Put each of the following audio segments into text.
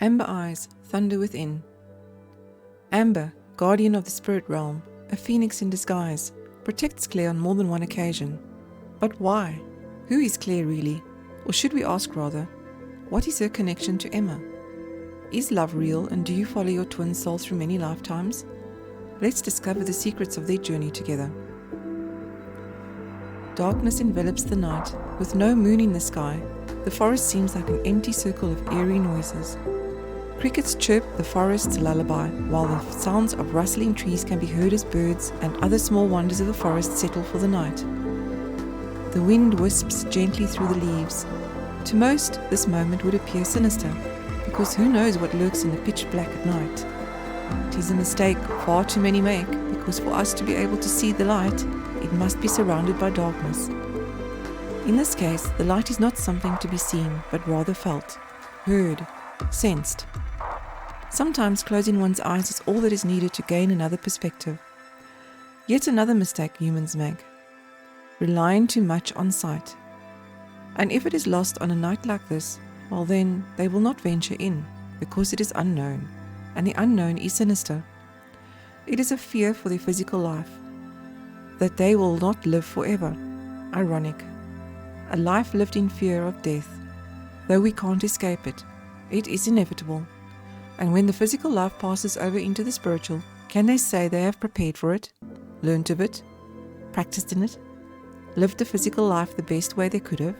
Amber eyes, thunder within. Amber, guardian of the spirit realm, a phoenix in disguise, protects Claire on more than one occasion. But why? Who is Claire really? Or should we ask rather, what is her connection to Emma? Is love real, and do you follow your twin souls through many lifetimes? Let's discover the secrets of their journey together. Darkness envelops the night. With no moon in the sky, the forest seems like an empty circle of eerie noises. Crickets chirp the forest's lullaby, while the sounds of rustling trees can be heard as birds and other small wonders of the forest settle for the night. The wind wisps gently through the leaves. To most, this moment would appear sinister, because who knows what lurks in the pitch black at night. It is a mistake far too many make, because for us to be able to see the light, it must be surrounded by darkness. In this case, the light is not something to be seen, but rather felt, heard, sensed. Sometimes closing one's eyes is all that is needed to gain another perspective. Yet another mistake humans make, relying too much on sight. And if it is lost on a night like this, well then, they will not venture in, because it is unknown, and the unknown is sinister. It is a fear for their physical life, that they will not live forever. Ironic. A life lived in fear of death. Though we can't escape it, it is inevitable. And when the physical life passes over into the spiritual, can they say they have prepared for it, learnt of it, practiced in it, lived the physical life the best way they could have?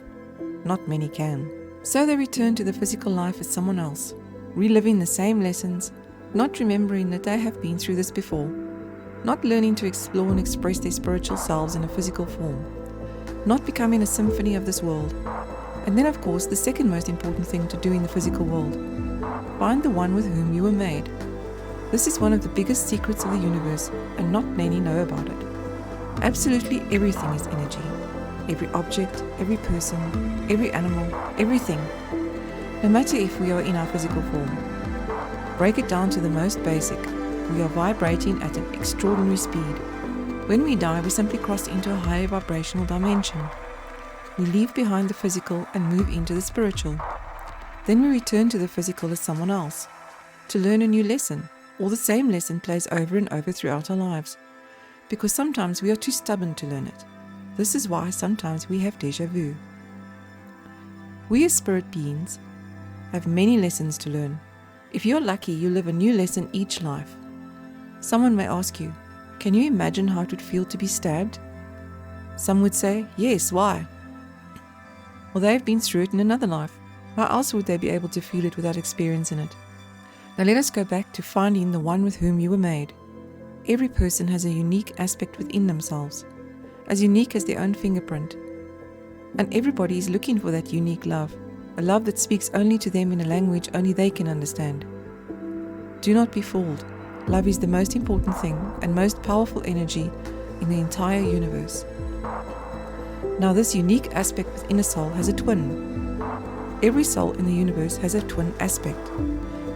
Not many can. So they return to the physical life as someone else, reliving the same lessons, not remembering that they have been through this before, not learning to explore and express their spiritual selves in a physical form, not becoming a symphony of this world. And then, of course, the second most important thing to do in the physical world: find the one with whom you were made. This is one of the biggest secrets of the universe, and not many know about it. Absolutely everything is energy. Every object, every person, every animal, everything. No matter if we are in our physical form. Break it down to the most basic. We are vibrating at an extraordinary speed. When we die, we simply cross into a higher vibrational dimension. We leave behind the physical and move into the spiritual. Then we return to the physical as someone else, to learn a new lesson, or the same lesson plays over and over throughout our lives, because sometimes we are too stubborn to learn it. This is why sometimes we have déjà vu. We as spirit beings have many lessons to learn. If you're lucky, you live a new lesson each life. Someone may ask you, can you imagine how it would feel to be stabbed? Some would say, yes, why? Well, they've been through it in another life. How else would they be able to feel it without experiencing it? Now let us go back to finding the one with whom you were made. Every person has a unique aspect within themselves, as unique as their own fingerprint. And everybody is looking for that unique love, a love that speaks only to them in a language only they can understand. Do not be fooled. Love is the most important thing and most powerful energy in the entire universe. Now this unique aspect within a soul has a twin. Every soul in the universe has a twin aspect,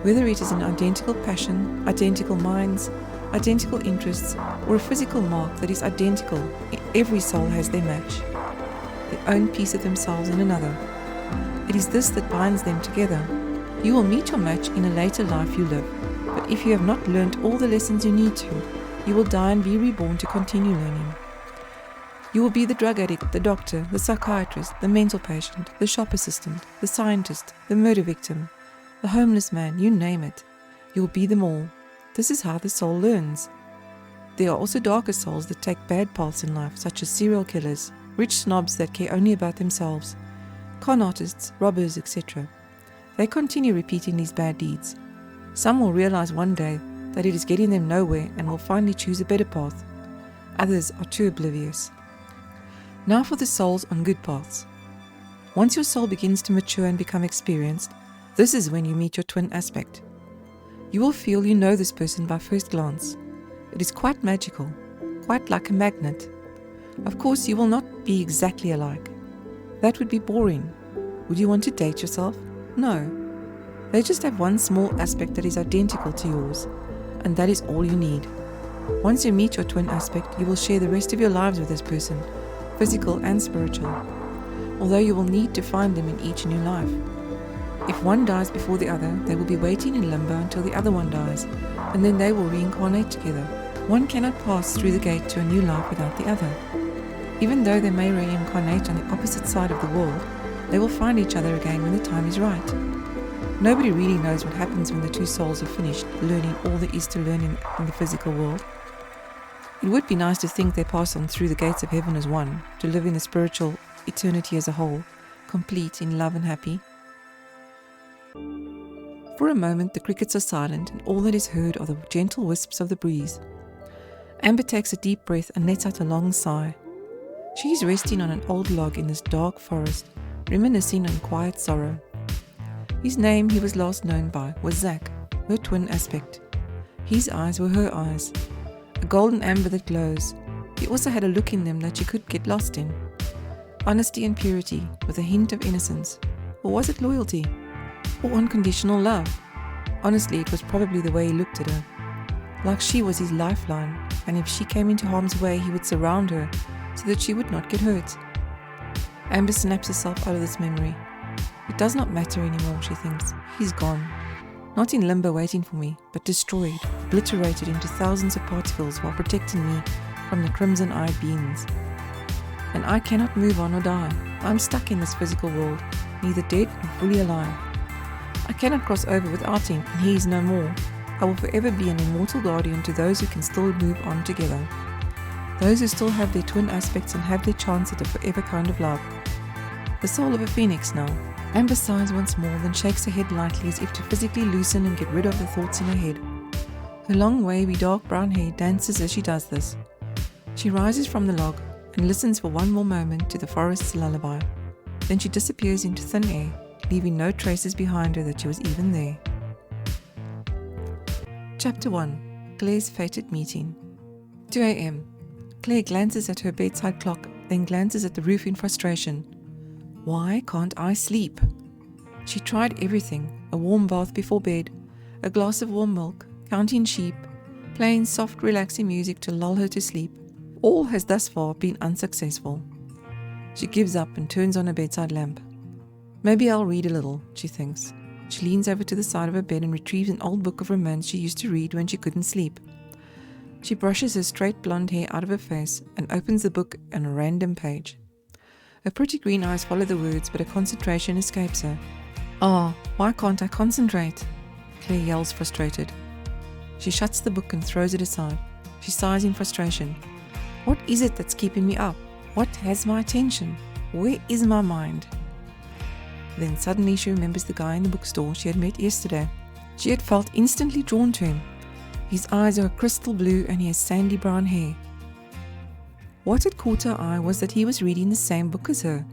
whether it is an identical passion, identical minds, identical interests, or a physical mark that is identical. Every soul has their match, their own piece of themselves in another. It is this that binds them together. You will meet your match in a later life you live, but if you have not learned all the lessons you need to, you will die and be reborn to continue learning. You will be the drug addict, the doctor, the psychiatrist, the mental patient, the shop assistant, the scientist, the murder victim, the homeless man, you name it. You will be them all. This is how the soul learns. There are also darker souls that take bad paths in life, such as serial killers, rich snobs that care only about themselves, con artists, robbers, etc. They continue repeating these bad deeds. Some will realize one day that it is getting them nowhere and will finally choose a better path. Others are too oblivious. Now for the souls on good paths. Once your soul begins to mature and become experienced, this is when you meet your twin aspect. You will feel you know this person by first glance. It is quite magical, quite like a magnet. Of course, you will not be exactly alike. That would be boring. Would you want to date yourself? No. They just have one small aspect that is identical to yours, and that is all you need. Once you meet your twin aspect, you will share the rest of your lives with this person, physical and spiritual, although you will need to find them in each new life. If one dies before the other, they will be waiting in limbo until the other one dies, and then they will reincarnate together. One cannot pass through the gate to a new life without the other. Even though they may reincarnate on the opposite side of the world, they will find each other again when the time is right. Nobody really knows what happens when the two souls are finished learning all there is to learn in the physical world. It would be nice to think they pass on through the gates of heaven as one, to live in the spiritual eternity as a whole, complete in love and happy. For a moment the crickets are silent, and all that is heard are the gentle wisps of the breeze. Amber takes a deep breath and lets out a long sigh. She is resting on an old log in this dark forest, reminiscing on quiet sorrow. His name he was last known by was Zack, her twin aspect. His eyes were her eyes, a golden amber that glows. He also had a look in them that you could get lost in. Honesty and purity, with a hint of innocence. Or was it loyalty? Or unconditional love? Honestly, it was probably the way he looked at her. Like she was his lifeline, and if she came into harm's way, he would surround her so that she would not get hurt. Amber snaps herself out of this memory. It does not matter anymore, she thinks. He's gone. Not in limbo waiting for me, but destroyed, obliterated into thousands of particles while protecting me from the crimson-eyed beings. And I cannot move on or die. I'm stuck in this physical world, neither dead nor fully alive. I cannot cross over without him, and he is no more. I will forever be an immortal guardian to those who can still move on together. Those who still have their twin aspects and have their chance at a forever kind of love. The soul of a phoenix now. Amber sighs once more, then shakes her head lightly as if to physically loosen and get rid of the thoughts in her head. Her long, wavy, dark brown hair dances as she does this. She rises from the log and listens for one more moment to the forest's lullaby. Then she disappears into thin air, leaving no traces behind her that she was even there. Chapter 1. Claire's Fated Meeting. 2 a.m. Claire glances at her bedside clock, then glances at the roof in frustration. Why can't I sleep? She tried everything, a warm bath before bed, a glass of warm milk, counting sheep, playing soft relaxing music to lull her to sleep. All has thus far been unsuccessful. She gives up and turns on her bedside lamp. Maybe I'll read a little, she thinks. She leans over to the side of her bed and retrieves an old book of romance she used to read when she couldn't sleep. She brushes her straight blonde hair out of her face and opens the book on a random page. Her pretty green eyes follow the words, but her concentration escapes her. Why can't I concentrate? Claire yells, frustrated. She shuts the book and throws it aside. She sighs in frustration. What is it that's keeping me up? What has my attention? Where is my mind? Then suddenly she remembers the guy in the bookstore she had met yesterday. She had felt instantly drawn to him. His eyes are crystal blue and he has sandy brown hair. What had caught her eye was that he was reading the same book as her.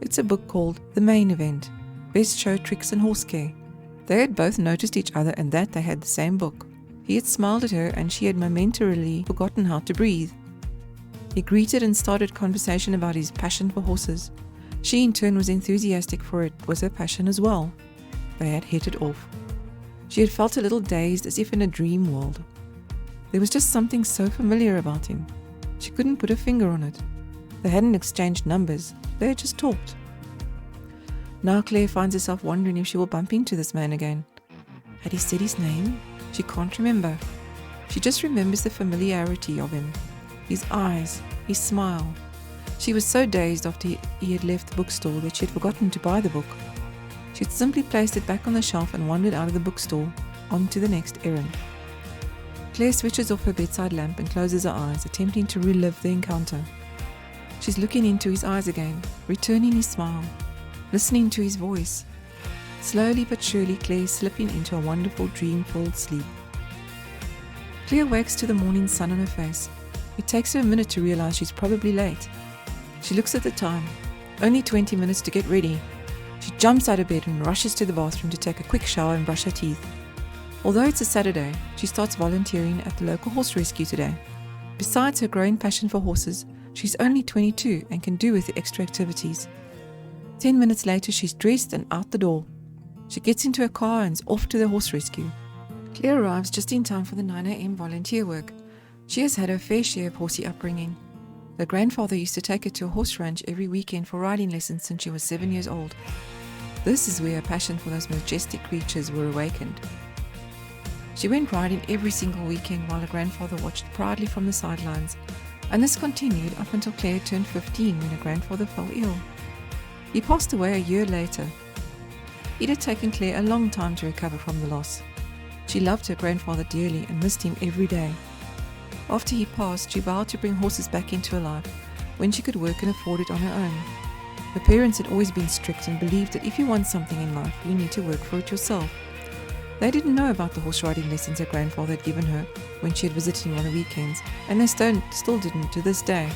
It's a book called The Main Event, Best Show Tricks and Horse Care. They had both noticed each other and that they had the same book. He had smiled at her and she had momentarily forgotten how to breathe. He greeted and started conversation about his passion for horses. She in turn was enthusiastic for it, was her passion as well. They had hit it off. She had felt a little dazed, as if in a dream world. There was just something so familiar about him. She couldn't put her finger on it. They hadn't exchanged numbers, they had just talked. Now Claire finds herself wondering if she will bump into this man again. Had he said his name? She can't remember. She just remembers the familiarity of him. His eyes, his smile. She was so dazed after he had left the bookstore that she had forgotten to buy the book. She had simply placed it back on the shelf and wandered out of the bookstore, on to the next errand. Claire switches off her bedside lamp and closes her eyes, attempting to relive the encounter. She's looking into his eyes again, returning his smile, listening to his voice. Slowly but surely Claire's slipping into a wonderful dream-filled sleep. Claire wakes to the morning sun on her face. It takes her a minute to realize she's probably late. She looks at the time. Only 20 minutes to get ready. She jumps out of bed and rushes to the bathroom to take a quick shower and brush her teeth. Although it's a Saturday, she starts volunteering at the local horse rescue today. Besides her growing passion for horses, she's only 22 and can do with the extra activities. 10 minutes later, she's dressed and out the door. She gets into her car and is off to the horse rescue. Claire arrives just in time for the 9 a.m. volunteer work. She has had her fair share of horsey upbringing. Her grandfather used to take her to a horse ranch every weekend for riding lessons since she was 7 years old. This is where her passion for those majestic creatures were awakened. She went riding every single weekend while her grandfather watched proudly from the sidelines, and this continued up until Claire turned 15 when her grandfather fell ill. He passed away a year later. It had taken Claire a long time to recover from the loss. She loved her grandfather dearly and missed him every day. After he passed, she vowed to bring horses back into her life when she could work and afford it on her own. Her parents had always been strict and believed that if you want something in life, you need to work for it yourself. They didn't know about the horse riding lessons her grandfather had given her when she had visited him on the weekends, and they still didn't to this day.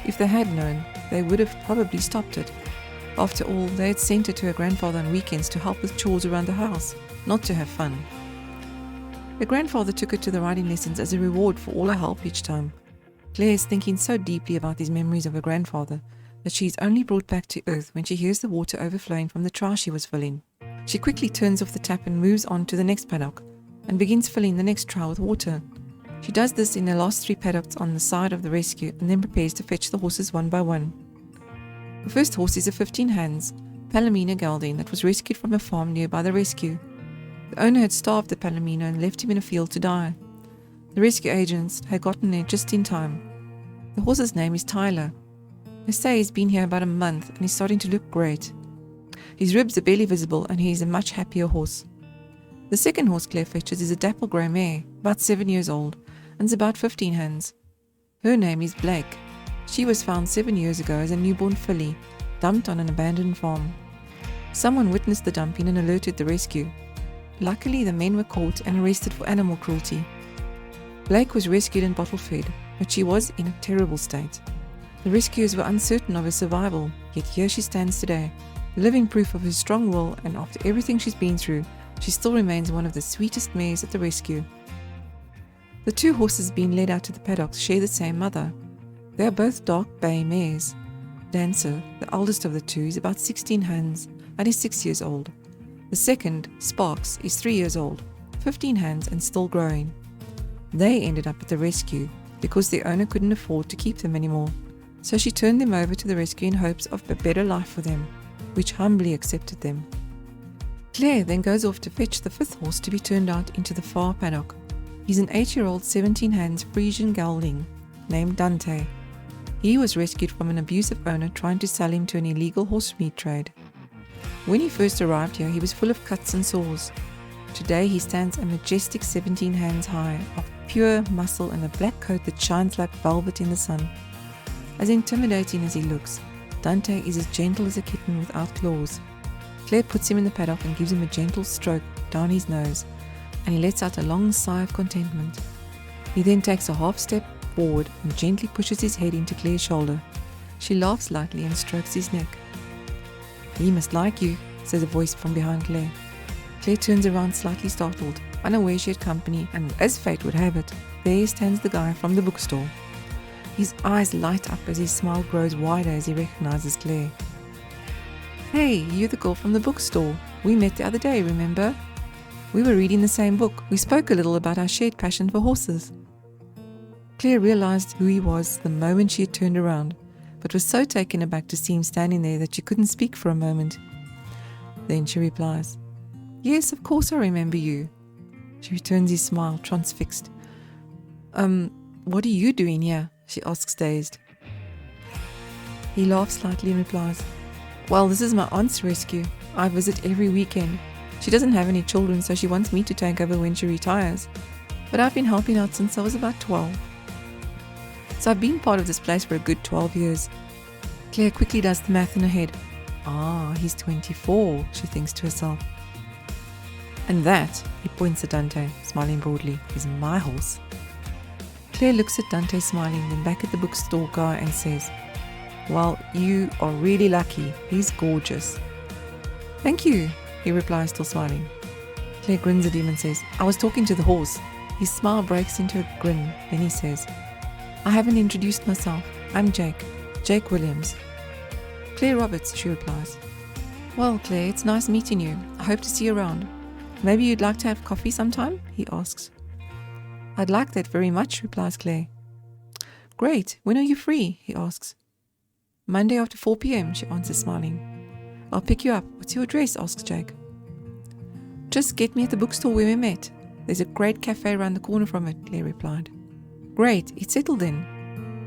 If they had known, they would have probably stopped it. After all, they had sent her to her grandfather on weekends to help with chores around the house, not to have fun. Her grandfather took her to the riding lessons as a reward for all her help each time. Claire is thinking so deeply about these memories of her grandfather that she is only brought back to earth when she hears the water overflowing from the trough she was filling. She quickly turns off the tap and moves on to the next paddock and begins filling the next trough with water. She does this in the last 3 paddocks on the side of the rescue and then prepares to fetch the horses one by one. The first horse is a 15 hands Palomino gelding that was rescued from a farm nearby the rescue. The owner had starved the Palomino and left him in a field to die. The rescue agents had gotten there just in time. The horse's name is Tyler. They say he's been here about a month and he's starting to look great. His ribs are barely visible and he is a much happier horse. The second horse Claire fetches is a dapple grey mare, about 7 years old, and is about 15 hands. Her name is Blake. She was found 7 years ago as a newborn filly, dumped on an abandoned farm. Someone witnessed the dumping and alerted the rescue. Luckily, the men were caught and arrested for animal cruelty. Blake was rescued and bottle-fed, but she was in a terrible state. The rescuers were uncertain of her survival, yet here she stands today, living proof of her strong will, and after everything she's been through, she still remains one of the sweetest mares at the rescue. The 2 horses being led out to the paddocks share the same mother. They are both dark bay mares. Dancer, the eldest of the 2, is about 16 hands and is 6 years old. The second, Sparks, is 3 years old, 15 hands and still growing. They ended up at the rescue because their owner couldn't afford to keep them anymore, so she turned them over to the rescue in hopes of a better life for them, which humbly accepted them. Claire then goes off to fetch the 5th horse to be turned out into the far paddock. He's an 8-year-old 17 hands Frisian gelding named Dante. He was rescued from an abusive owner trying to sell him to an illegal horse meat trade. When he first arrived here, he was full of cuts and sores. Today he stands a majestic 17 hands high, of pure muscle and a black coat that shines like velvet in the sun. As intimidating as he looks, Dante is as gentle as a kitten without claws. Claire puts him in the paddock and gives him a gentle stroke down his nose, and he lets out a long sigh of contentment. He then takes a half step forward and gently pushes his head into Claire's shoulder. She laughs lightly and strokes his neck. "He must like you," says a voice from behind Claire. Claire turns around slightly startled, unaware she had company, and as fate would have it, there stands the guy from the bookstore. His eyes light up as his smile grows wider as he recognizes Claire. "Hey, you're the girl from the bookstore. We met the other day, remember? We were reading the same book. We spoke a little about our shared passion for horses." Claire realized who he was the moment she had turned around, but was so taken aback to see him standing there that she couldn't speak for a moment. Then she replies, "Yes, of course I remember you." She returns his smile, transfixed. What are you doing here?" she asks, dazed. He laughs slightly and replies, "Well, this is my aunt's rescue. I visit every weekend. She doesn't have any children, so she wants me to take over when she retires. But I've been helping out since I was about 12. So I've been part of this place for a good 12 years. Claire quickly does the math in her head. He's 24, she thinks to herself. "And that," he points at Dante, smiling broadly, "is my horse." Claire looks at Dante smiling, then back at the bookstore guy and says, "Well, you are really lucky. He's gorgeous." "Thank you," he replies, still smiling. Claire grins at him and says, "I was talking to the horse." His smile breaks into a grin, then he says, "I haven't introduced myself. I'm Jake Williams." "Claire Roberts," she replies. "Well, Claire, it's nice meeting you. I hope to see you around. Maybe you'd like to have coffee sometime?" he asks. "I'd like that very much," replies Claire. "Great. When are you free?" he asks. "Monday after 4 p.m, she answers, smiling. I'll pick you up. What's your address? Asks Jake. Just get me at the bookstore where we met. There's a great cafe around the corner from it, Claire replied. Great, it's settled then.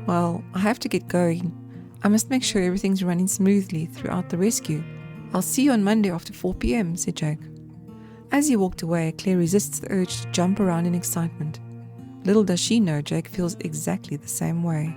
Well, I have to get going. I must make sure everything's running smoothly throughout the rescue. I'll see you on Monday after 4 p.m, said Jake. As he walked away, Claire resists the urge to jump around in excitement. Little does she know Jake feels exactly the same way.